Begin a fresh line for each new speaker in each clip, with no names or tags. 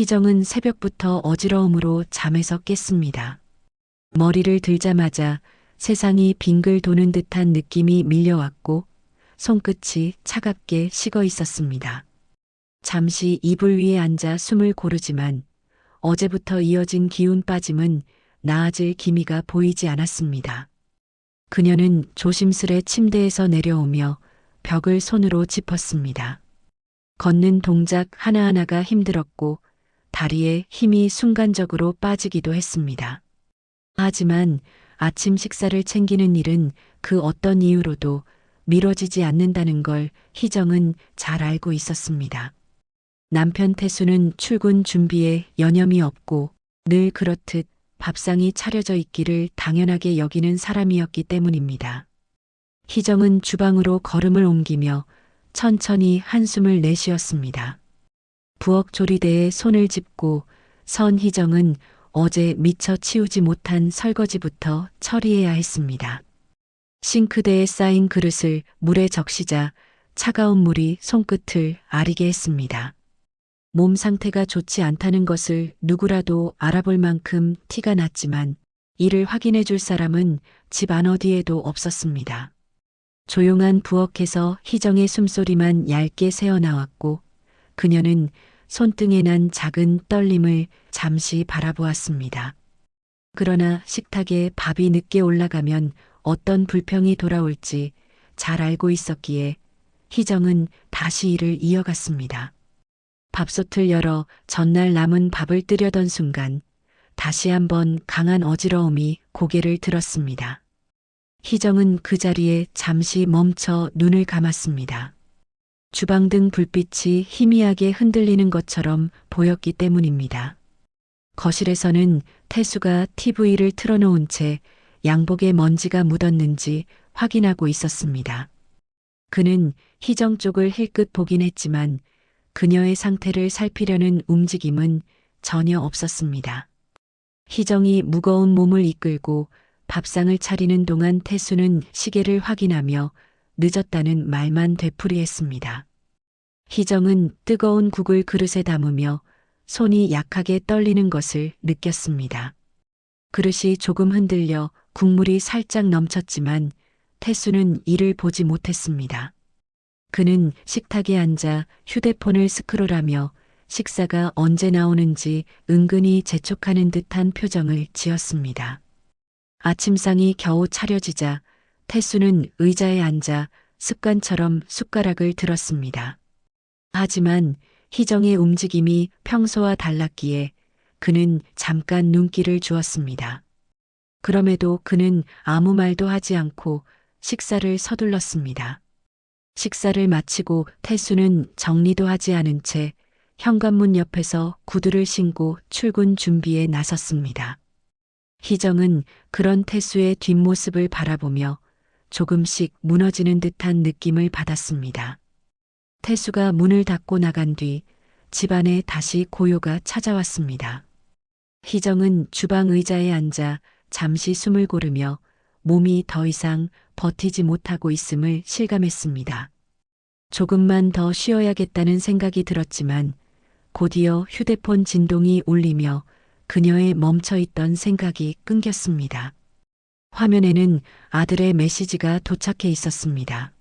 희정은 새벽부터 어지러움으로 잠에서 깼습니다. 머리를 들자마자 세상이 빙글 도는 듯한 느낌이 밀려왔고 손끝이 차갑게 식어 있었습니다. 잠시 이불 위에 앉아 숨을 고르지만 어제부터 이어진 기운 빠짐은 나아질 기미가 보이지 않았습니다. 그녀는 조심스레 침대에서 내려오며 벽을 손으로 짚었습니다. 걷는 동작 하나하나가 힘들었고 다리에 힘이 순간적으로 빠지기도 했습니다. 하지만 아침 식사를 챙기는 일은 그 어떤 이유로도 미뤄지지 않는다는 걸 희정은 잘 알고 있었습니다. 남편 태수는 출근 준비에 여념이 없고 늘 그렇듯 밥상이 차려져 있기를 당연하게 여기는 사람이었기 때문입니다. 희정은 주방으로 걸음을 옮기며 천천히 한숨을 내쉬었습니다. 부엌 조리대에 손을 짚고 선 희정은 어제 미처 치우지 못한 설거지부터 처리해야 했습니다. 싱크대에 쌓인 그릇을 물에 적시자 차가운 물이 손끝을 아리게 했습니다. 몸 상태가 좋지 않다는 것을 누구라도 알아볼 만큼 티가 났지만 이를 확인해 줄 사람은 집 안 어디에도 없었습니다. 조용한 부엌에서 희정의 숨소리만 얇게 새어나왔고 그녀는 손등에 난 작은 떨림을 잠시 바라보았습니다. 그러나 식탁에 밥이 늦게 올라가면 어떤 불평이 돌아올지 잘 알고 있었기에 희정은 다시 일을 이어갔습니다. 밥솥을 열어 전날 남은 밥을 뜨려던 순간 다시 한번 강한 어지러움이 고개를 들었습니다. 희정은 그 자리에 잠시 멈춰 눈을 감았습니다. 주방등 불빛이 희미하게 흔들리는 것처럼 보였기 때문입니다. 거실에서는 태수가 TV를 틀어놓은 채 양복에 먼지가 묻었는지 확인하고 있었습니다. 그는 희정 쪽을 힐끗 보긴 했지만 그녀의 상태를 살피려는 움직임은 전혀 없었습니다. 희정이 무거운 몸을 이끌고 밥상을 차리는 동안 태수는 시계를 확인하며 늦었다는 말만 되풀이했습니다. 희정은 뜨거운 국을 그릇에 담으며 손이 약하게 떨리는 것을 느꼈습니다. 그릇이 조금 흔들려 국물이 살짝 넘쳤지만 태수는 이를 보지 못했습니다. 그는 식탁에 앉아 휴대폰을 스크롤하며 식사가 언제 나오는지 은근히 재촉하는 듯한 표정을 지었습니다. 아침상이 겨우 차려지자 태수는 의자에 앉아 습관처럼 숟가락을 들었습니다. 하지만 희정의 움직임이 평소와 달랐기에 그는 잠깐 눈길을 주었습니다. 그럼에도 그는 아무 말도 하지 않고 식사를 서둘렀습니다. 식사를 마치고 태수는 정리도 하지 않은 채 현관문 옆에서 구두를 신고 출근 준비에 나섰습니다. 희정은 그런 태수의 뒷모습을 바라보며 조금씩 무너지는 듯한 느낌을 받았습니다. 태수가 문을 닫고 나간 뒤 집안에 다시 고요가 찾아왔습니다. 희정은 주방 의자에 앉아 잠시 숨을 고르며 몸이 더 이상 버티지 못하고 있음을 실감했습니다. 조금만 더 쉬어야겠다는 생각이 들었지만 곧이어 휴대폰 진동이 울리며 그녀의 멈춰있던 생각이 끊겼습니다. 화면에는 아들의 메시지가 도착해 있었습니다.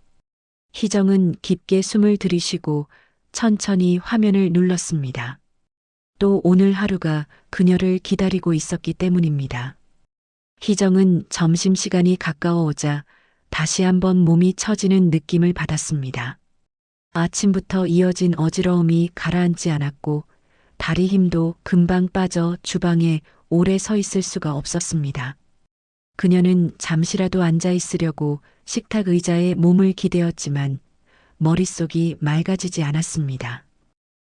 희정은 깊게 숨을 들이쉬고 천천히 화면을 눌렀습니다. 또 오늘 하루가 그녀를 기다리고 있었기 때문입니다. 희정은 점심시간이 가까워오자 다시 한번 몸이 처지는 느낌을 받았습니다. 아침부터 이어진 어지러움이 가라앉지 않았고 다리 힘도 금방 빠져 주방에 오래 서 있을 수가 없었습니다. 그녀는 잠시라도 앉아 있으려고 식탁 의자에 몸을 기대었지만 머릿속이 맑아지지 않았습니다.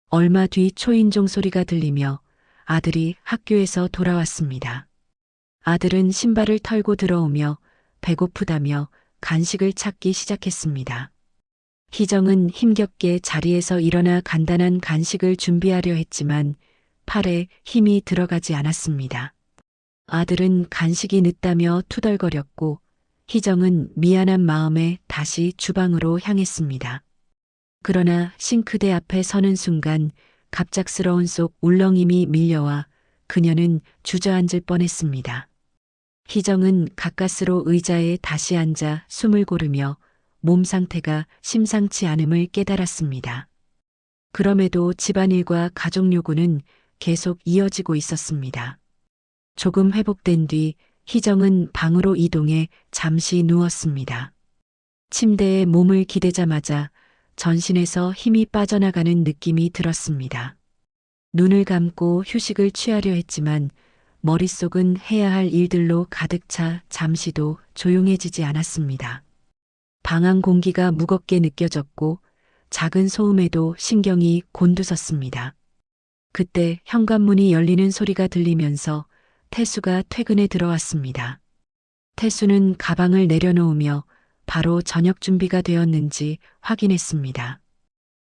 얼마 뒤 초인종 소리가 들리며 아들이 학교에서 돌아왔습니다. 아들은 신발을 털고 들어오며 배고프다며 간식을 찾기 시작했습니다. 희정은 힘겹게 자리에서 일어나 간단한 간식을 준비하려 했지만 팔에 힘이 들어가지 않았습니다. 아들은 간식이 늦다며 투덜거렸고 희정은 미안한 마음에 다시 주방으로 향했습니다. 그러나 싱크대 앞에 서는 순간 갑작스러운 속 울렁임이 밀려와 그녀는 주저앉을 뻔했습니다. 희정은 가까스로 의자에 다시 앉아 숨을 고르며 몸 상태가 심상치 않음을 깨달았습니다. 그럼에도 집안일과 가족 요구는 계속 이어지고 있었습니다. 조금 회복된 뒤 희정은 방으로 이동해 잠시 누웠습니다. 침대에 몸을 기대자마자 전신에서 힘이 빠져나가는 느낌이 들었습니다. 눈을 감고 휴식을 취하려 했지만 머릿속은 해야 할 일들로 가득 차 잠시도 조용해지지 않았습니다. 방 안 공기가 무겁게 느껴졌고 작은 소음에도 신경이 곤두섰습니다. 그때 현관문이 열리는 소리가 들리면서 태수가 퇴근에 들어왔습니다. 태수는 가방을 내려놓으며 바로 저녁 준비가 되었는지 확인했습니다.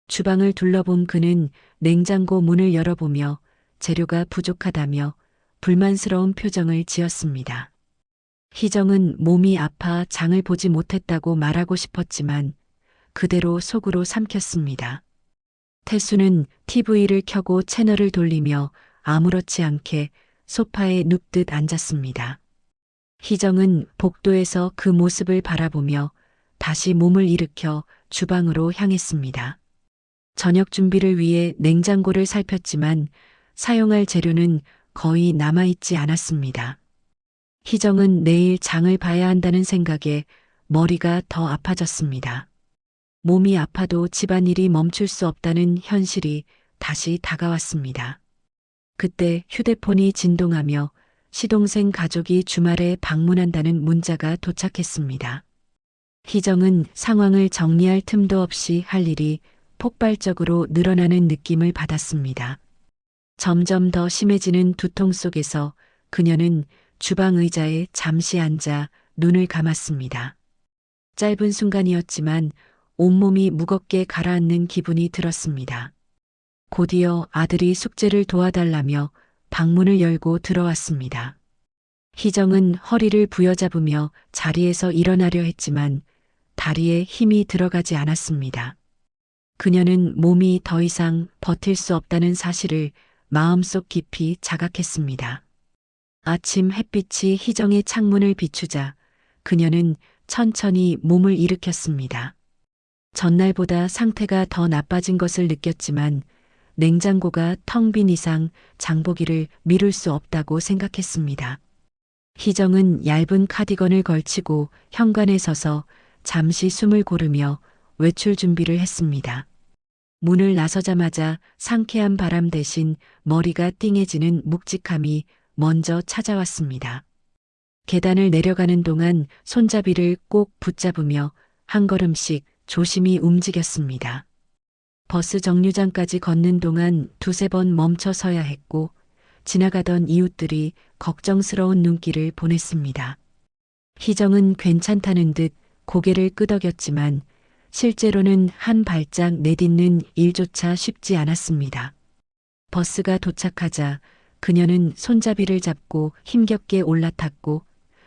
주방을 둘러본 그는 냉장고 문을 열어보며 재료가 부족하다며 불만스러운 표정을 지었습니다. 희정은 몸이 아파 장을 보지 못했다고 말하고 싶었지만 그대로 속으로 삼켰습니다. 태수는 TV를 켜고 채널을 돌리며 아무렇지 않게 소파에 눕듯 앉았습니다. 희정은 복도에서 그 모습을 바라보며 다시 몸을 일으켜 주방으로 향했습니다. 저녁 준비를 위해 냉장고를 살폈지만 사용할 재료는 거의 남아있지 않았습니다. 희정은 내일 장을 봐야 한다는 생각에 머리가 더 아파졌습니다. 몸이 아파도 집안일이 멈출 수 없다는 현실이 다시 다가왔습니다. 그때 휴대폰이 진동하며 시동생 가족이 주말에 방문한다는 문자가 도착했습니다. 희정은 상황을 정리할 틈도 없이 할 일이 폭발적으로 늘어나는 느낌을 받았습니다. 점점 더 심해지는 두통 속에서 그녀는 주방 의자에 잠시 앉아 눈을 감았습니다. 짧은 순간이었지만 온몸이 무겁게 가라앉는 기분이 들었습니다. 곧이어 아들이 숙제를 도와달라며 방문을 열고 들어왔습니다. 희정은 허리를 부여잡으며 자리에서 일어나려 했지만 다리에 힘이 들어가지 않았습니다. 그녀는 몸이 더 이상 버틸 수 없다는 사실을 마음속 깊이 자각했습니다. 아침 햇빛이 희정의 창문을 비추자 그녀는 천천히 몸을 일으켰습니다. 전날보다 상태가 더 나빠진 것을 느꼈지만 냉장고가 텅 빈 이상 장보기를 미룰 수 없다고 생각했습니다. 희정은 얇은 카디건을 걸치고 현관에 서서 잠시 숨을 고르며 외출 준비를 했습니다. 문을 나서자마자 상쾌한 바람 대신 머리가 띵해지는 묵직함이 먼저 찾아왔습니다. 계단을 내려가는 동안 손잡이를 꼭 붙잡으며 한 걸음씩 조심히 움직였습니다. 버스 정류장까지 걷는 동안 두세 번 멈춰 서야 했고 지나가던 이웃들이 걱정스러운 눈길을 보냈습니다. 희정은 괜찮다는 듯 고개를 끄덕였지만 실제로는 한 발짝 내딛는 일조차 쉽지 않았습니다. 버스가 도착하자 그녀는 손잡이를 잡고 힘겹게 올라탔고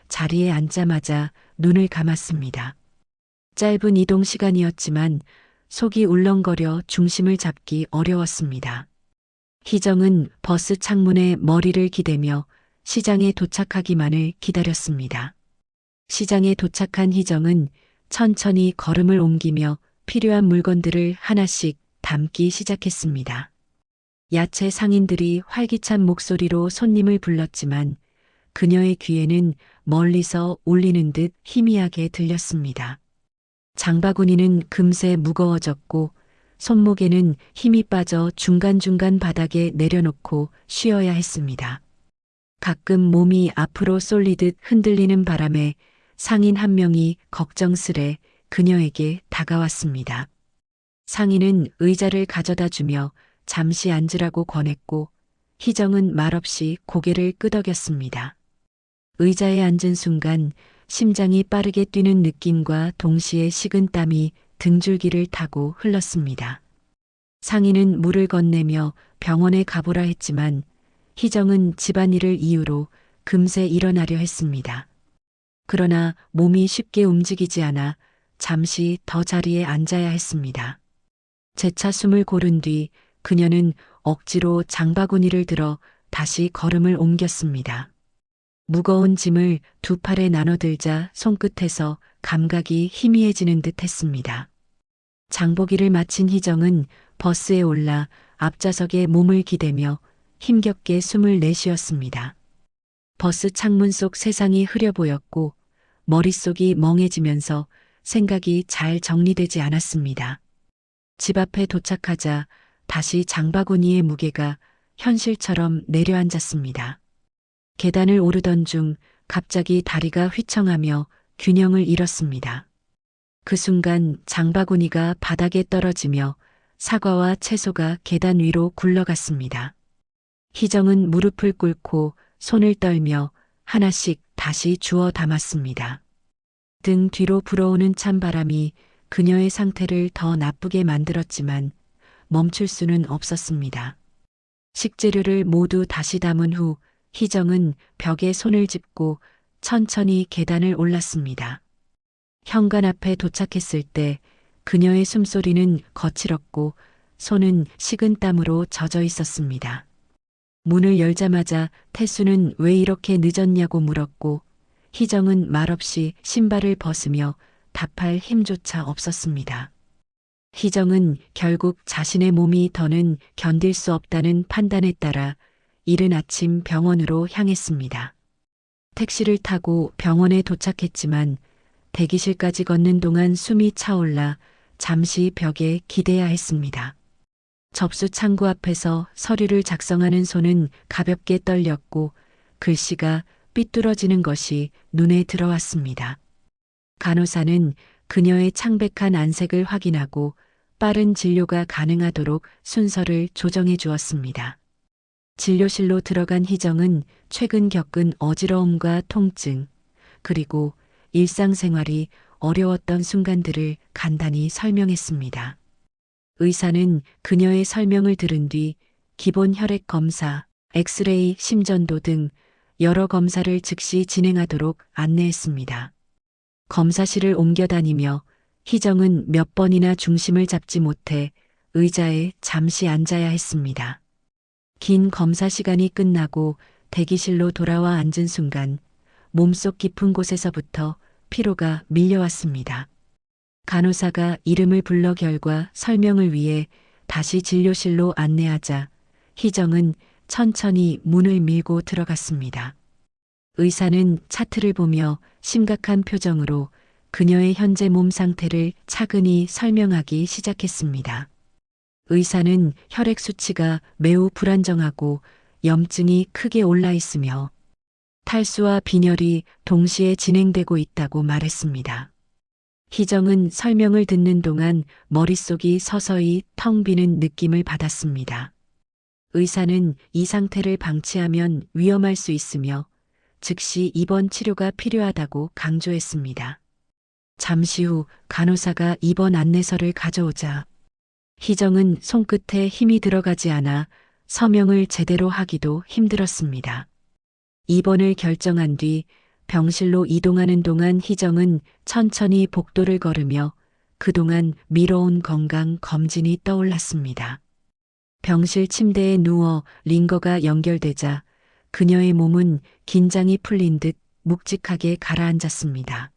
자리에 앉자마자 눈을 감았습니다. 짧은 이동 시간이었지만 속이 울렁거려 중심을 잡기 어려웠습니다. 희정은 버스 창문에 머리를 기대며 시장에 도착하기만을 기다렸습니다. 시장에 도착한 희정은 천천히 걸음을 옮기며 필요한 물건들을 하나씩 담기 시작했습니다. 야채 상인들이 활기찬 목소리로 손님을 불렀지만 그녀의 귀에는 멀리서 울리는 듯 희미하게 들렸습니다. 장바구니는 금세 무거워졌고 손목에는 힘이 빠져 중간중간 바닥에 내려놓고 쉬어야 했습니다. 가끔 몸이 앞으로 쏠리듯 흔들리는 바람에 상인 한 명이 걱정스레 그녀에게 다가왔습니다. 상인은 의자를 가져다 주며 잠시 앉으라고 권했고 희정은 말없이 고개를 끄덕였습니다. 의자에 앉은 순간 심장이 빠르게 뛰는 느낌과 동시에 식은 땀이 등줄기를 타고 흘렀습니다. 상인은 물을 건네며 병원에 가보라 했지만 희정은 집안일을 이유로 금세 일어나려 했습니다. 그러나 몸이 쉽게 움직이지 않아 잠시 더 자리에 앉아야 했습니다. 재차 숨을 고른 뒤 그녀는 억지로 장바구니를 들어 다시 걸음을 옮겼습니다. 무거운 짐을 두 팔에 나눠들자 손끝에서 감각이 희미해지는 듯 했습니다. 장보기를 마친 희정은 버스에 올라 앞좌석에 몸을 기대며 힘겹게 숨을 내쉬었습니다. 버스 창문 속 세상이 흐려 보였고 머릿속이 멍해지면서 생각이 잘 정리되지 않았습니다. 집 앞에 도착하자 다시 장바구니의 무게가 현실처럼 내려앉았습니다. 계단을 오르던 중 갑자기 다리가 휘청하며 균형을 잃었습니다. 그 순간 장바구니가 바닥에 떨어지며 사과와 채소가 계단 위로 굴러갔습니다. 희정은 무릎을 꿇고 손을 떨며 하나씩 다시 주워 담았습니다. 등 뒤로 불어오는 찬바람이 그녀의 상태를 더 나쁘게 만들었지만 멈출 수는 없었습니다. 식재료를 모두 다시 담은 후 희정은 벽에 손을 짚고 천천히 계단을 올랐습니다. 현관 앞에 도착했을 때 그녀의 숨소리는 거칠었고 손은 식은땀으로 젖어 있었습니다. 문을 열자마자 태수는 왜 이렇게 늦었냐고 물었고 희정은 말없이 신발을 벗으며 답할 힘조차 없었습니다. 희정은 결국 자신의 몸이 더는 견딜 수 없다는 판단에 따라 이른 아침 병원으로 향했습니다. 택시를 타고 병원에 도착했지만 대기실까지 걷는 동안 숨이 차올라 잠시 벽에 기대야 했습니다. 접수 창구 앞에서 서류를 작성하는 손은 가볍게 떨렸고 글씨가 삐뚤어지는 것이 눈에 들어왔습니다. 간호사는 그녀의 창백한 안색을 확인하고 빠른 진료가 가능하도록 순서를 조정해 주었습니다. 진료실로 들어간 희정은 최근 겪은 어지러움과 통증, 그리고 일상생활이 어려웠던 순간들을 간단히 설명했습니다. 의사는 그녀의 설명을 들은 뒤 기본 혈액 검사, 엑스레이, 심전도 등 여러 검사를 즉시 진행하도록 안내했습니다. 검사실을 옮겨 다니며 희정은 몇 번이나 중심을 잡지 못해 의자에 잠시 앉아야 했습니다. 긴 검사 시간이 끝나고 대기실로 돌아와 앉은 순간 몸속 깊은 곳에서부터 피로가 밀려왔습니다. 간호사가 이름을 불러 결과 설명을 위해 다시 진료실로 안내하자 희정은 천천히 문을 밀고 들어갔습니다. 의사는 차트를 보며 심각한 표정으로 그녀의 현재 몸 상태를 차근히 설명하기 시작했습니다. 의사는 혈액 수치가 매우 불안정하고 염증이 크게 올라 있으며 탈수와 빈혈이 동시에 진행되고 있다고 말했습니다. 희정은 설명을 듣는 동안 머릿속이 서서히 텅 비는 느낌을 받았습니다. 의사는 이 상태를 방치하면 위험할 수 있으며 즉시 입원 치료가 필요하다고 강조했습니다. 잠시 후 간호사가 입원 안내서를 가져오자 희정은 손끝에 힘이 들어가지 않아 서명을 제대로 하기도 힘들었습니다. 입원을 결정한 뒤 병실로 이동하는 동안 희정은 천천히 복도를 걸으며 그동안 미뤄온 건강 검진이 떠올랐습니다. 병실 침대에 누워 링거가 연결되자 그녀의 몸은 긴장이 풀린 듯 묵직하게 가라앉았습니다.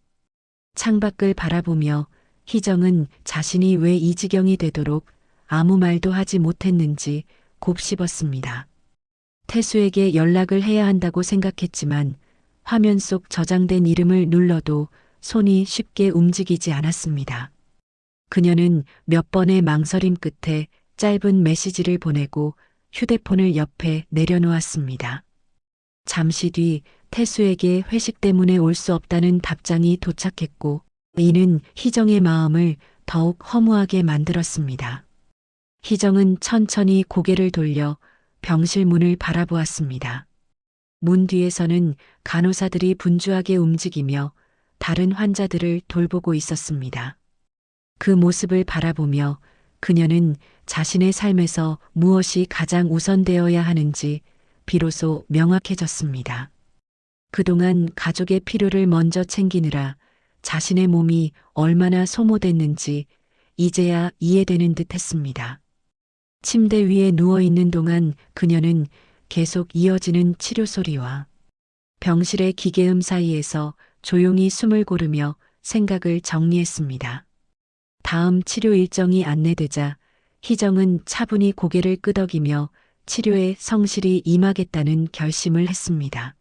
창밖을 바라보며 희정은 자신이 왜 이 지경이 되도록 아무 말도 하지 못했는지 곱씹었습니다. 태수에게 연락을 해야 한다고 생각했지만 화면 속 저장된 이름을 눌러도 손이 쉽게 움직이지 않았습니다. 그녀는 몇 번의 망설임 끝에 짧은 메시지를 보내고 휴대폰을 옆에 내려놓았습니다. 잠시 뒤 태수에게 회식 때문에 올 수 없다는 답장이 도착했고 이는 희정의 마음을 더욱 허무하게 만들었습니다. 희정은 천천히 고개를 돌려 병실 문을 바라보았습니다. 문 뒤에서는 간호사들이 분주하게 움직이며 다른 환자들을 돌보고 있었습니다. 그 모습을 바라보며 그녀는 자신의 삶에서 무엇이 가장 우선되어야 하는지 비로소 명확해졌습니다. 그동안 가족의 필요를 먼저 챙기느라 자신의 몸이 얼마나 소모됐는지 이제야 이해되는 듯 했습니다. 침대 위에 누워 있는 동안 그녀는 계속 이어지는 치료 소리와 병실의 기계음 사이에서 조용히 숨을 고르며 생각을 정리했습니다. 다음 치료 일정이 안내되자 희정은 차분히 고개를 끄덕이며 치료에 성실히 임하겠다는 결심을 했습니다.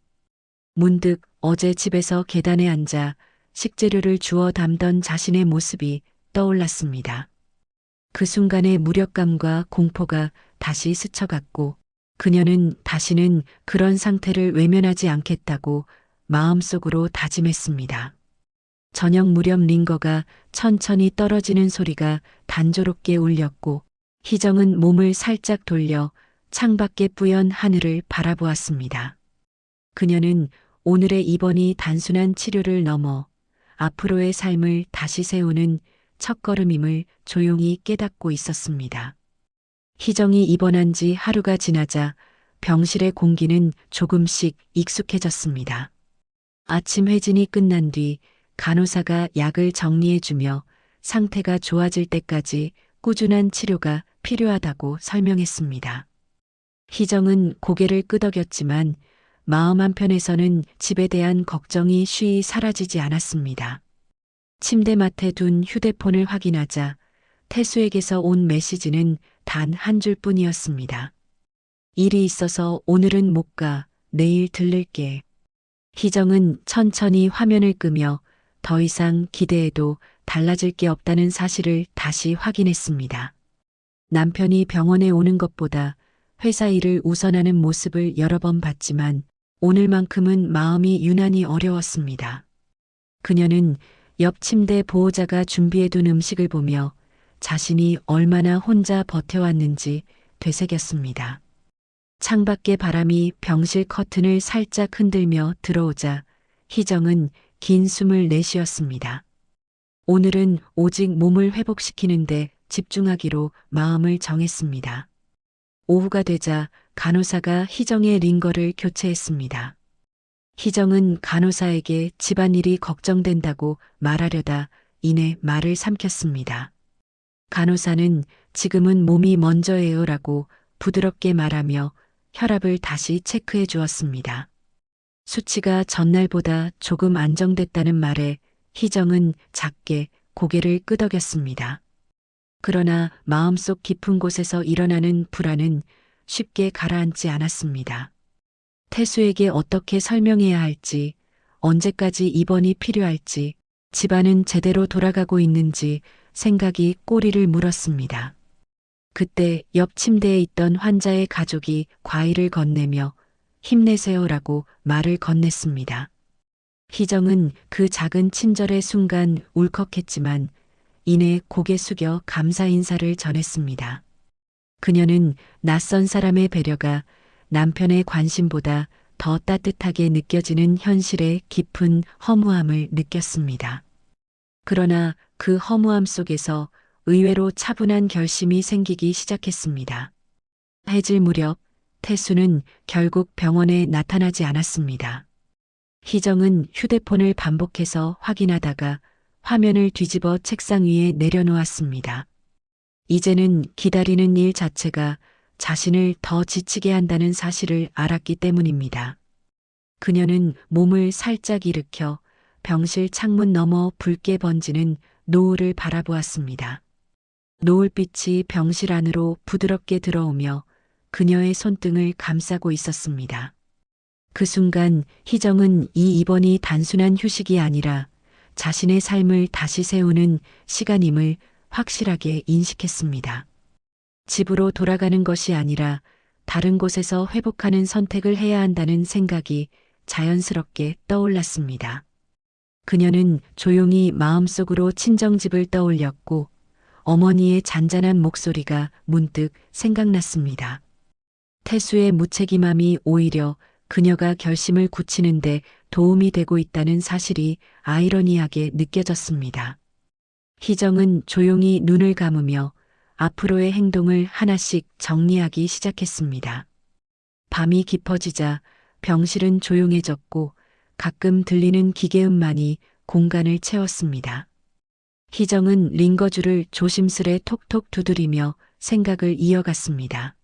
문득 어제 집에서 계단에 앉아 식재료를 주워 담던 자신의 모습이 떠올랐습니다. 그 순간의 무력감과 공포가 다시 스쳐갔고 그녀는 다시는 그런 상태를 외면하지 않겠다고 마음속으로 다짐했습니다. 저녁 무렵 링거가 천천히 떨어지는 소리가 단조롭게 울렸고 희정은 몸을 살짝 돌려 창밖에 뿌연 하늘을 바라보았습니다. 그녀는 오늘의 입원이 단순한 치료를 넘어 앞으로의 삶을 다시 세우는 첫걸음임을 조용히 깨닫고 있었습니다. 희정이 입원한 지 하루가 지나자 병실의 공기는 조금씩 익숙해졌습니다. 아침 회진이 끝난 뒤 간호사가 약을 정리해주며 상태가 좋아질 때까지 꾸준한 치료가 필요하다고 설명했습니다. 희정은 고개를 끄덕였지만 마음 한편에서는 집에 대한 걱정이 쉬이 사라지지 않았습니다. 침대맡에 둔 휴대폰을 확인하자 태수에게서 온 메시지는 단 한 줄뿐이었습니다. 일이 있어서 오늘은 못 가, 내일 들를게. 희정은 천천히 화면을 끄며 더 이상 기대해도 달라질 게 없다는 사실을 다시 확인했습니다. 남편이 병원에 오는 것보다 회사 일을 우선하는 모습을 여러 번 봤지만 오늘만큼은 마음이 유난히 어려웠습니다. 그녀는 옆 침대 보호자가 준비해둔 음식을 보며 자신이 얼마나 혼자 버텨왔는지 되새겼습니다. 창밖의 바람이 병실 커튼을 살짝 흔들며 들어오자 희정은 긴 숨을 내쉬었습니다. 오늘은 오직 몸을 회복시키는데 집중하기로 마음을 정했습니다. 오후가 되자 간호사가 희정의 링거를 교체했습니다. 희정은 간호사에게 집안일이 걱정된다고 말하려다 이내 말을 삼켰습니다. 간호사는 지금은 몸이 먼저예요라고 부드럽게 말하며 혈압을 다시 체크해 주었습니다. 수치가 전날보다 조금 안정됐다는 말에 희정은 작게 고개를 끄덕였습니다. 그러나 마음속 깊은 곳에서 일어나는 불안은 쉽게 가라앉지 않았습니다. 태수에게 어떻게 설명해야 할지, 언제까지 입원이 필요할지, 집안은 제대로 돌아가고 있는지 생각이 꼬리를 물었습니다. 그때 옆 침대에 있던 환자의 가족이 과일을 건네며 힘내세요라고 말을 건넸습니다. 희정은 그 작은 친절의 순간 울컥했지만 이내 고개 숙여 감사 인사를 전했습니다. 그녀는 낯선 사람의 배려가 남편의 관심보다 더 따뜻하게 느껴지는 현실의 깊은 허무함을 느꼈습니다. 그러나 그 허무함 속에서 의외로 차분한 결심이 생기기 시작했습니다. 해질 무렵 태수는 결국 병원에 나타나지 않았습니다. 희정은 휴대폰을 반복해서 확인하다가 화면을 뒤집어 책상 위에 내려놓았습니다. 이제는 기다리는 일 자체가 자신을 더 지치게 한다는 사실을 알았기 때문입니다. 그녀는 몸을 살짝 일으켜 병실 창문 너머 붉게 번지는 노을을 바라보았습니다. 노을빛이 병실 안으로 부드럽게 들어오며 그녀의 손등을 감싸고 있었습니다. 그 순간 희정은 이 입원이 단순한 휴식이 아니라 자신의 삶을 다시 세우는 시간임을 확실하게 인식했습니다. 집으로 돌아가는 것이 아니라 다른 곳에서 회복하는 선택을 해야 한다는 생각이 자연스럽게 떠올랐습니다. 그녀는 조용히 마음속으로 친정집을 떠올렸고 어머니의 잔잔한 목소리가 문득 생각났습니다. 태수의 무책임함이 오히려 그녀가 결심을 굳히는데 도움이 되고 있다는 사실이 아이러니하게 느껴졌습니다. 희정은 조용히 눈을 감으며 앞으로의 행동을 하나씩 정리하기 시작했습니다. 밤이 깊어지자 병실은 조용해졌고 가끔 들리는 기계음만이 공간을 채웠습니다. 희정은 링거줄을 조심스레 톡톡 두드리며 생각을 이어갔습니다.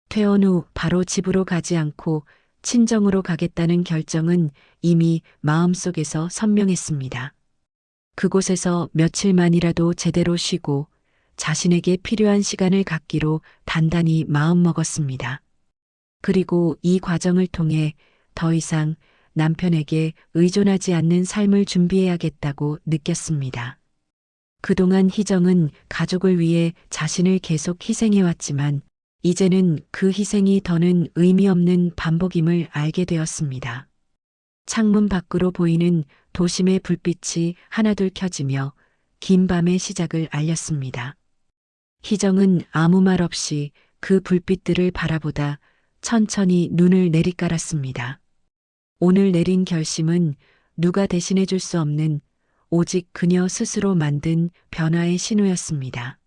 퇴원 후 바로 집으로 가지 않고 친정으로 가겠다는 결정은 이미 마음속에서 선명했습니다. 그곳에서 며칠만이라도 제대로 쉬고 자신에게 필요한 시간을 갖기로 단단히 마음먹었습니다. 그리고 이 과정을 통해 더 이상 남편에게 의존하지 않는 삶을 준비해야겠다고 느꼈습니다. 그동안 희정은 가족을 위해 자신을 계속 희생해왔지만 이제는 그 희생이 더는 의미 없는 반복임을 알게 되었습니다. 창문 밖으로 보이는 도심의 불빛이 하나둘 켜지며 긴 밤의 시작을 알렸습니다. 희정은 아무 말 없이 그 불빛들을 바라보다 천천히 눈을 내리깔았습니다. 오늘 내린 결심은 누가 대신해 줄 수 없는 오직 그녀 스스로 만든 변화의 신호였습니다.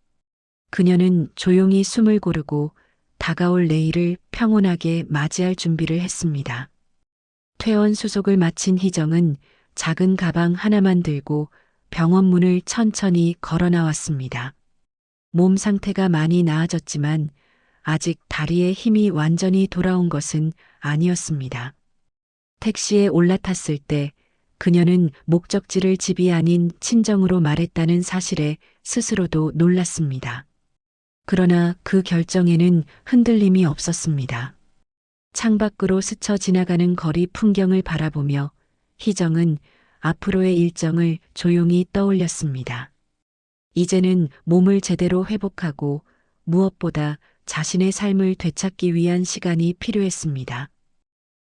그녀는 조용히 숨을 고르고 다가올 내일을 평온하게 맞이할 준비를 했습니다. 퇴원 수속을 마친 희정은 작은 가방 하나만 들고 병원 문을 천천히 걸어 나왔습니다. 몸 상태가 많이 나아졌지만 아직 다리에 힘이 완전히 돌아온 것은 아니었습니다. 택시에 올라탔을 때 그녀는 목적지를 집이 아닌 친정으로 말했다는 사실에 스스로도 놀랐습니다. 그러나 그 결정에는 흔들림이 없었습니다. 창밖으로 스쳐 지나가는 거리 풍경을 바라보며 희정은 앞으로의 일정을 조용히 떠올렸습니다. 이제는 몸을 제대로 회복하고 무엇보다 자신의 삶을 되찾기 위한 시간이 필요했습니다.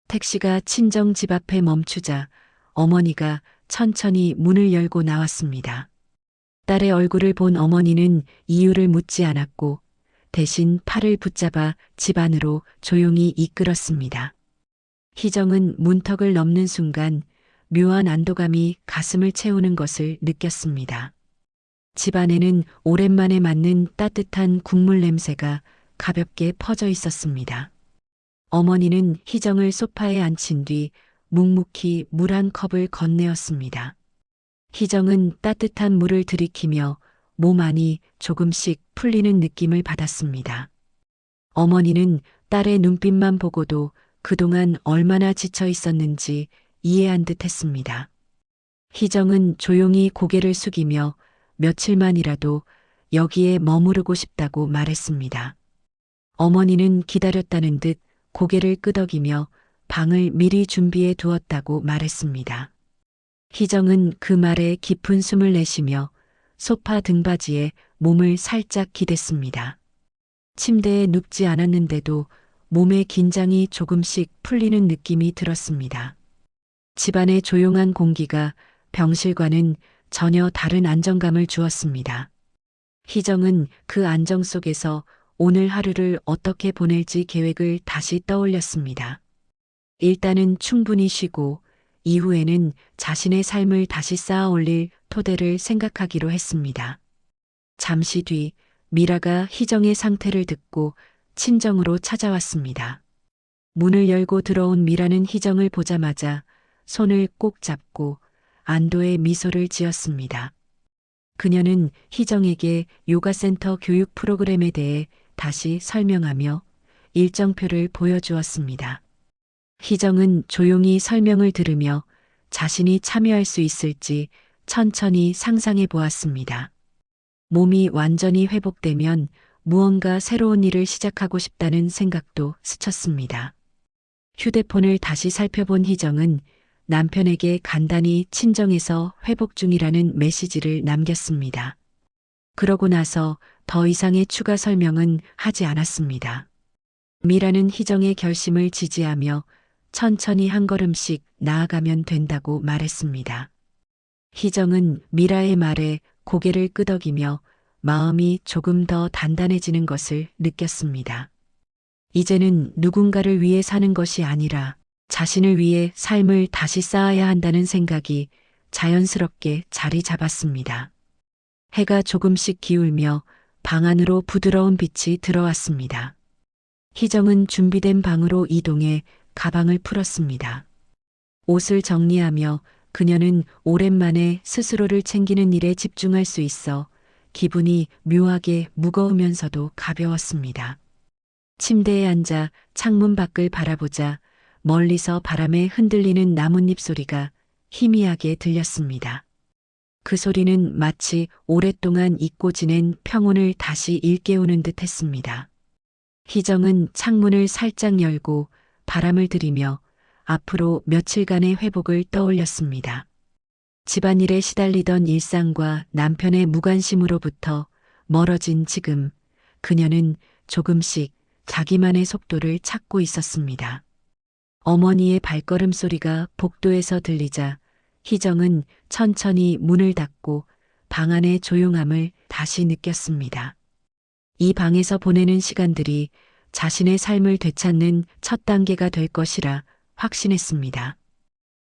택시가 친정 집 앞에 멈추자 어머니가 천천히 문을 열고 나왔습니다. 딸의 얼굴을 본 어머니는 이유를 묻지 않았고 대신 팔을 붙잡아 집 안으로 조용히 이끌었습니다. 희정은 문턱을 넘는 순간 묘한 안도감이 가슴을 채우는 것을 느꼈습니다. 집 안에는 오랜만에 맡는 따뜻한 국물 냄새가 가볍게 퍼져 있었습니다. 어머니는 희정을 소파에 앉힌 뒤 묵묵히 물 한 컵을 건네었습니다. 희정은 따뜻한 물을 들이키며 몸 안이 조금씩 풀리는 느낌을 받았습니다. 어머니는 딸의 눈빛만 보고도 그동안 얼마나 지쳐 있었는지 이해한 듯 했습니다. 희정은 조용히 고개를 숙이며 며칠만이라도 여기에 머무르고 싶다고 말했습니다. 어머니는 기다렸다는 듯 고개를 끄덕이며 방을 미리 준비해 두었다고 말했습니다. 희정은 그 말에 깊은 숨을 내쉬며 소파 등받이에 몸을 살짝 기댔습니다. 침대에 눕지 않았는데도 몸의 긴장이 조금씩 풀리는 느낌이 들었습니다. 집안의 조용한 공기가 병실과는 전혀 다른 안정감을 주었습니다. 희정은 그 안정 속에서 오늘 하루를 어떻게 보낼지 계획을 다시 떠올렸습니다. 일단은 충분히 쉬고 이후에는 자신의 삶을 다시 쌓아 올릴 토대를 생각하기로 했습니다. 잠시 뒤 미라가 희정의 상태를 듣고 친정으로 찾아왔습니다. 문을 열고 들어온 미라는 희정을 보자마자 손을 꼭 잡고 안도의 미소를 지었습니다. 그녀는 희정에게 요가센터 교육 프로그램에 대해 다시 설명하며 일정표를 보여주었습니다. 희정은 조용히 설명을 들으며 자신이 참여할 수 있을지 천천히 상상해 보았습니다. 몸이 완전히 회복되면 무언가 새로운 일을 시작하고 싶다는 생각도 스쳤습니다. 휴대폰을 다시 살펴본 희정은 남편에게 간단히 친정에서 회복 중이라는 메시지를 남겼습니다. 그러고 나서 더 이상의 추가 설명은 하지 않았습니다. 미라는 희정의 결심을 지지하며 천천히 한 걸음씩 나아가면 된다고 말했습니다. 희정은 미라의 말에 고개를 끄덕이며 마음이 조금 더 단단해지는 것을 느꼈습니다. 이제는 누군가를 위해 사는 것이 아니라 자신을 위해 삶을 다시 쌓아야 한다는 생각이 자연스럽게 자리 잡았습니다. 해가 조금씩 기울며 방 안으로 부드러운 빛이 들어왔습니다. 희정은 준비된 방으로 이동해 가방을 풀었습니다. 옷을 정리하며 그녀는 오랜만에 스스로를 챙기는 일에 집중할 수 있어 기분이 묘하게 무거우면서도 가벼웠습니다. 침대에 앉아 창문 밖을 바라보자 멀리서 바람에 흔들리는 나뭇잎 소리가 희미하게 들렸습니다. 그 소리는 마치 오랫동안 잊고 지낸 평온을 다시 일깨우는 듯 했습니다. 희정은 창문을 살짝 열고 바람을 들이며 앞으로 며칠간의 회복을 떠올렸습니다. 집안일에 시달리던 일상과 남편의 무관심으로부터 멀어진 지금 그녀는 조금씩 자기만의 속도를 찾고 있었습니다. 어머니의 발걸음 소리가 복도에서 들리자 희정은 천천히 문을 닫고 방 안의 조용함을 다시 느꼈습니다. 이 방에서 보내는 시간들이 자신의 삶을 되찾는 첫 단계가 될 것이라 확신했습니다.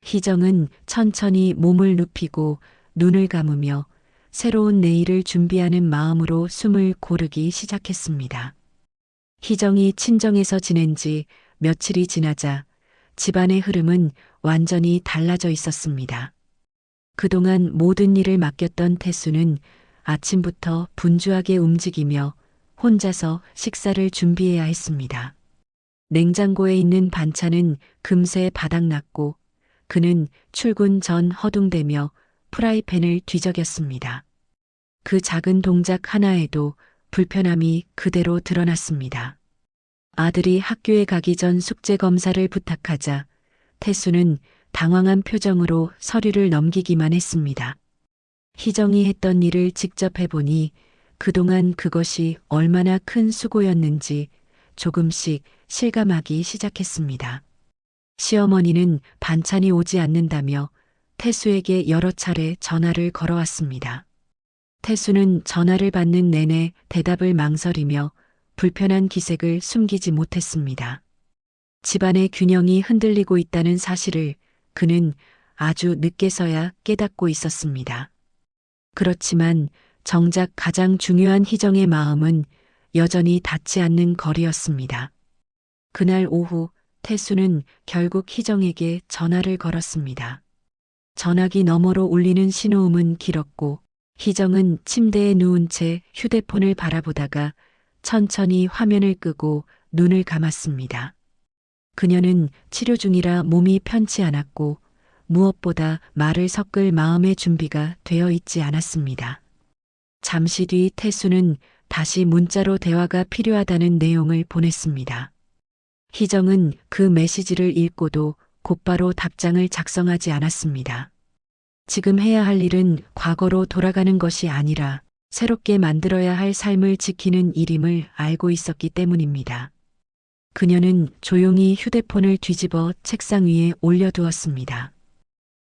희정은 천천히 몸을 눕히고 눈을 감으며 새로운 내일을 준비하는 마음으로 숨을 고르기 시작했습니다. 희정이 친정에서 지낸 지 며칠이 지나자 집안의 흐름은 완전히 달라져 있었습니다. 그동안 모든 일을 맡겼던 태수는 아침부터 분주하게 움직이며 혼자서 식사를 준비해야 했습니다. 냉장고에 있는 반찬은 금세 바닥났고 그는 출근 전 허둥대며 프라이팬을 뒤적였습니다. 그 작은 동작 하나에도 불편함이 그대로 드러났습니다. 아들이 학교에 가기 전 숙제 검사를 부탁하자 태수는 당황한 표정으로 서류를 넘기기만 했습니다. 희정이 했던 일을 직접 해보니 그동안 그것이 얼마나 큰 수고였는지 조금씩 실감하기 시작했습니다. 시어머니는 반찬이 오지 않는다며 태수에게 여러 차례 전화를 걸어왔습니다. 태수는 전화를 받는 내내 대답을 망설이며 불편한 기색을 숨기지 못했습니다. 집안의 균형이 흔들리고 있다는 사실을 그는 아주 늦게서야 깨닫고 있었습니다. 그렇지만 정작 가장 중요한 희정의 마음은 여전히 닿지 않는 거리였습니다. 그날 오후 태수는 결국 희정에게 전화를 걸었습니다. 전화기 너머로 울리는 신호음은 길었고 희정은 침대에 누운 채 휴대폰을 바라보다가 천천히 화면을 끄고 눈을 감았습니다. 그녀는 치료 중이라 몸이 편치 않았고 무엇보다 말을 섞을 마음의 준비가 되어 있지 않았습니다. 잠시 뒤 태수는 다시 문자로 대화가 필요하다는 내용을 보냈습니다. 희정은 그 메시지를 읽고도 곧바로 답장을 작성하지 않았습니다. 지금 해야 할 일은 과거로 돌아가는 것이 아니라 새롭게 만들어야 할 삶을 지키는 일임을 알고 있었기 때문입니다. 그녀는 조용히 휴대폰을 뒤집어 책상 위에 올려두었습니다.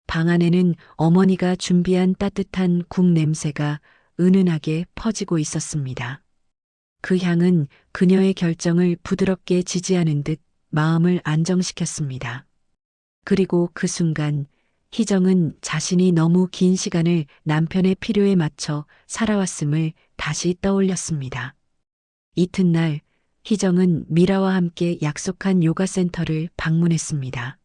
방 안에는 어머니가 준비한 따뜻한 국 냄새가 은은하게 퍼지고 있었습니다. 그 향은 그녀의 결정을 부드럽게 지지하는 듯 마음을 안정시켰습니다. 그리고 그 순간 희정은 자신이 너무 긴 시간을 남편의 필요에 맞춰 살아왔음을 다시 떠올렸습니다. 이튿날 희정은 미라와 함께 약속한 요가 센터를 방문했습니다.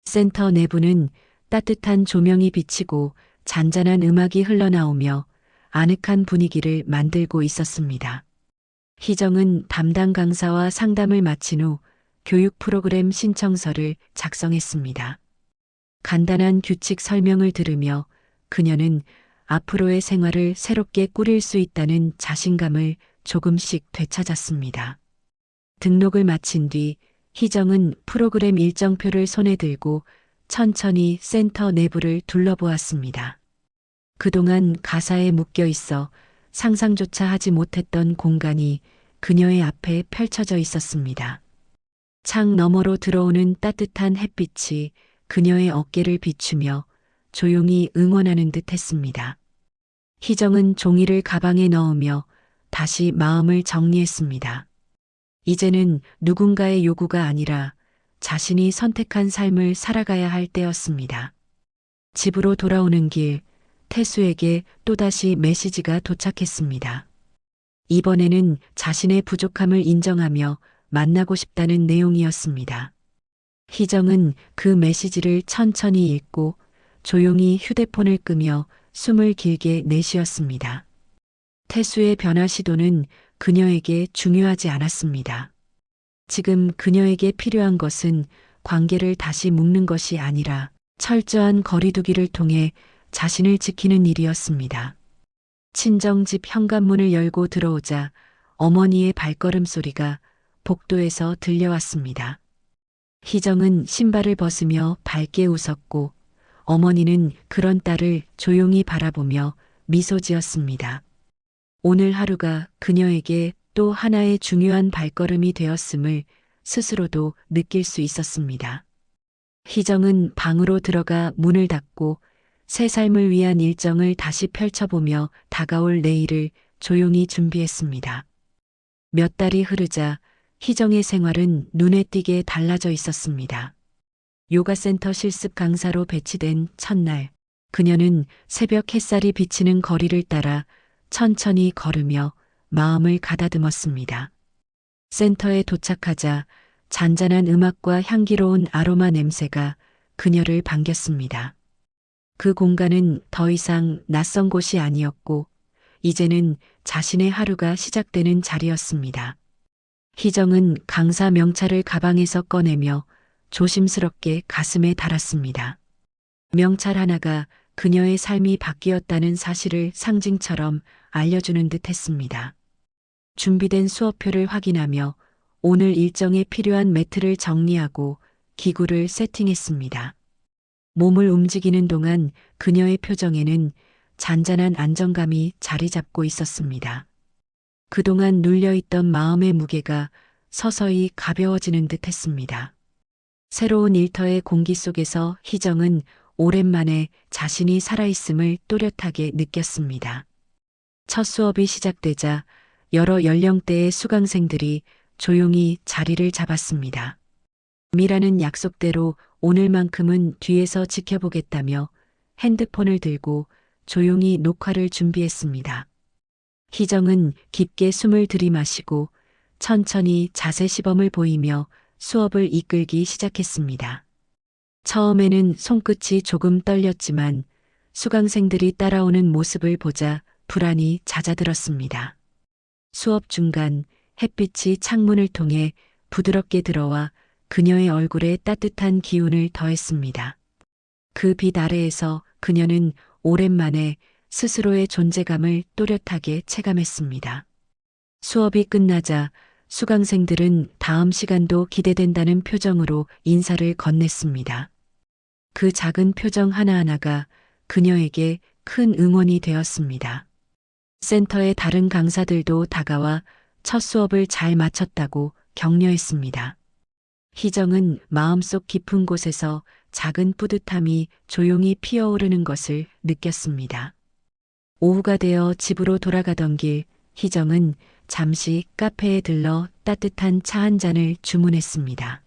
센터 내부는 따뜻한 조명이 비치고 잔잔한 음악이 흘러나오며 아늑한 분위기를 만들고 있었습니다. 희정은 담당 강사와 상담을 마친 후 교육 프로그램 신청서를 작성했습니다. 간단한 규칙 설명을 들으며 그녀는 앞으로의 생활을 새롭게 꾸릴 수 있다는 자신감을 조금씩 되찾았습니다. 등록을 마친 뒤 희정은 프로그램 일정표를 손에 들고 천천히 센터 내부를 둘러보았습니다. 그동안 가사에 묶여 있어 상상조차 하지 못했던 공간이 그녀의 앞에 펼쳐져 있었습니다. 창 너머로 들어오는 따뜻한 햇빛이 그녀의 어깨를 비추며 조용히 응원하는 듯 했습니다. 희정은 종이를 가방에 넣으며 다시 마음을 정리했습니다. 이제는 누군가의 요구가 아니라 자신이 선택한 삶을 살아가야 할 때였습니다. 집으로 돌아오는 길, 태수에게 또다시 메시지가 도착했습니다. 이번에는 자신의 부족함을 인정하며 만나고 싶다는 내용이었습니다. 희정은 그 메시지를 천천히 읽고 조용히 휴대폰을 끄며 숨을 길게 내쉬었습니다. 태수의 변화 시도는 그녀에게 중요하지 않았습니다. 지금 그녀에게 필요한 것은 관계를 다시 묶는 것이 아니라 철저한 거리두기를 통해 자신을 지키는 일이었습니다. 친정집 현관문을 열고 들어오자 어머니의 발걸음 소리가 복도에서 들려왔습니다. 희정은 신발을 벗으며 밝게 웃었고 어머니는 그런 딸을 조용히 바라보며 미소 지었습니다. 오늘 하루가 그녀에게 또 하나의 중요한 발걸음이 되었음을 스스로도 느낄 수 있었습니다. 희정은 방으로 들어가 문을 닫고 새 삶을 위한 일정을 다시 펼쳐보며 다가올 내일을 조용히 준비했습니다. 몇 달이 흐르자 희정의 생활은 눈에 띄게 달라져 있었습니다. 요가센터 실습 강사로 배치된 첫날, 그녀는 새벽 햇살이 비치는 거리를 따라 천천히 걸으며 마음을 가다듬었습니다. 센터에 도착하자 잔잔한 음악과 향기로운 아로마 냄새가 그녀를 반겼습니다. 그 공간은 더 이상 낯선 곳이 아니었고 이제는 자신의 하루가 시작되는 자리였습니다. 희정은 강사 명찰을 가방에서 꺼내며 조심스럽게 가슴에 달았습니다. 명찰 하나가 그녀의 삶이 바뀌었다는 사실을 상징처럼 알려주는 듯 했습니다. 준비된 수업표를 확인하며 오늘 일정에 필요한 매트를 정리하고 기구를 세팅했습니다. 몸을 움직이는 동안 그녀의 표정에는 잔잔한 안정감이 자리 잡고 있었습니다. 그동안 눌려있던 마음의 무게가 서서히 가벼워지는 듯 했습니다. 새로운 일터의 공기 속에서 희정은 오랜만에 자신이 살아있음을 또렷하게 느꼈습니다. 첫 수업이 시작되자 여러 연령대의 수강생들이 조용히 자리를 잡았습니다. 미라는 약속대로 오늘만큼은 뒤에서 지켜보겠다며 핸드폰을 들고 조용히 녹화를 준비했습니다. 희정은 깊게 숨을 들이마시고 천천히 자세 시범을 보이며 수업을 이끌기 시작했습니다. 처음에는 손끝이 조금 떨렸지만 수강생들이 따라오는 모습을 보자 불안이 잦아들었습니다. 수업 중간 햇빛이 창문을 통해 부드럽게 들어와 그녀의 얼굴에 따뜻한 기운을 더했습니다. 그 빛 아래에서 그녀는 오랜만에 스스로의 존재감을 또렷하게 체감했습니다. 수업이 끝나자 수강생들은 다음 시간도 기대된다는 표정으로 인사를 건넸습니다. 그 작은 표정 하나하나가 그녀에게 큰 응원이 되었습니다. 센터의 다른 강사들도 다가와 첫 수업을 잘 마쳤다고 격려했습니다. 희정은 마음속 깊은 곳에서 작은 뿌듯함이 조용히 피어오르는 것을 느꼈습니다. 오후가 되어 집으로 돌아가던 길, 희정은 잠시 카페에 들러 따뜻한 차 한 잔을 주문했습니다.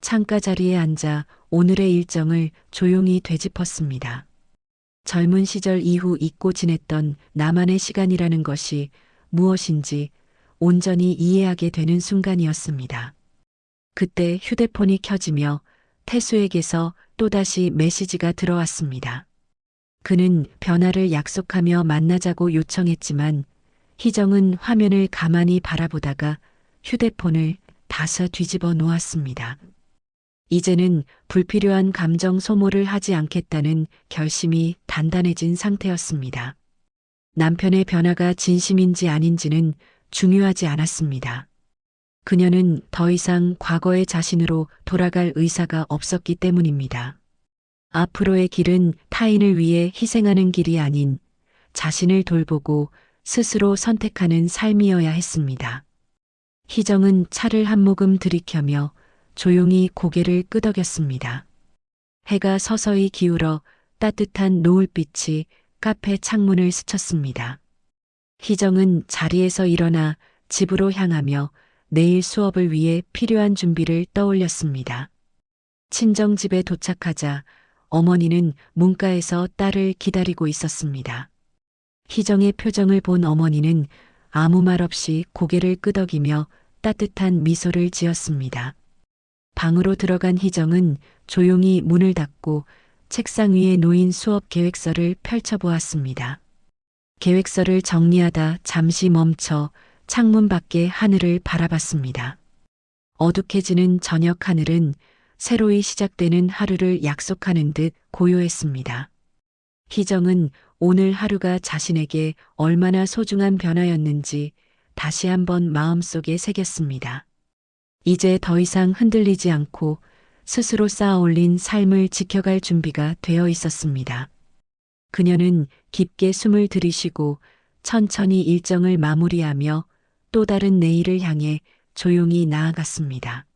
창가 자리에 앉아 오늘의 일정을 조용히 되짚었습니다. 젊은 시절 이후 잊고 지냈던 나만의 시간이라는 것이 무엇인지 온전히 이해하게 되는 순간이었습니다. 그때 휴대폰이 켜지며 태수에게서 또다시 메시지가 들어왔습니다. 그는 변화를 약속하며 만나자고 요청했지만 희정은 화면을 가만히 바라보다가 휴대폰을 다시 뒤집어 놓았습니다. 이제는 불필요한 감정 소모를 하지 않겠다는 결심이 단단해진 상태였습니다. 남편의 변화가 진심인지 아닌지는 중요하지 않았습니다. 그녀는 더 이상 과거의 자신으로 돌아갈 의사가 없었기 때문입니다. 앞으로의 길은 타인을 위해 희생하는 길이 아닌 자신을 돌보고 스스로 선택하는 삶이어야 했습니다. 희정은 차를 한 모금 들이켜며 조용히 고개를 끄덕였습니다. 해가 서서히 기울어 따뜻한 노을빛이 카페 창문을 스쳤습니다. 희정은 자리에서 일어나 집으로 향하며 내일 수업을 위해 필요한 준비를 떠올렸습니다. 친정집에 도착하자 어머니는 문가에서 딸을 기다리고 있었습니다. 희정의 표정을 본 어머니는 아무 말 없이 고개를 끄덕이며 따뜻한 미소를 지었습니다. 방으로 들어간 희정은 조용히 문을 닫고 책상 위에 놓인 수업 계획서를 펼쳐보았습니다. 계획서를 정리하다 잠시 멈춰 창문 밖의 하늘을 바라봤습니다. 어둑해지는 저녁 하늘은 새로이 시작되는 하루를 약속하는 듯 고요했습니다. 희정은 오늘 하루가 자신에게 얼마나 소중한 변화였는지 다시 한번 마음속에 새겼습니다. 이제 더 이상 흔들리지 않고 스스로 쌓아 올린 삶을 지켜갈 준비가 되어 있었습니다. 그녀는 깊게 숨을 들이쉬고 천천히 일정을 마무리하며 또 다른 내일을 향해 조용히 나아갔습니다.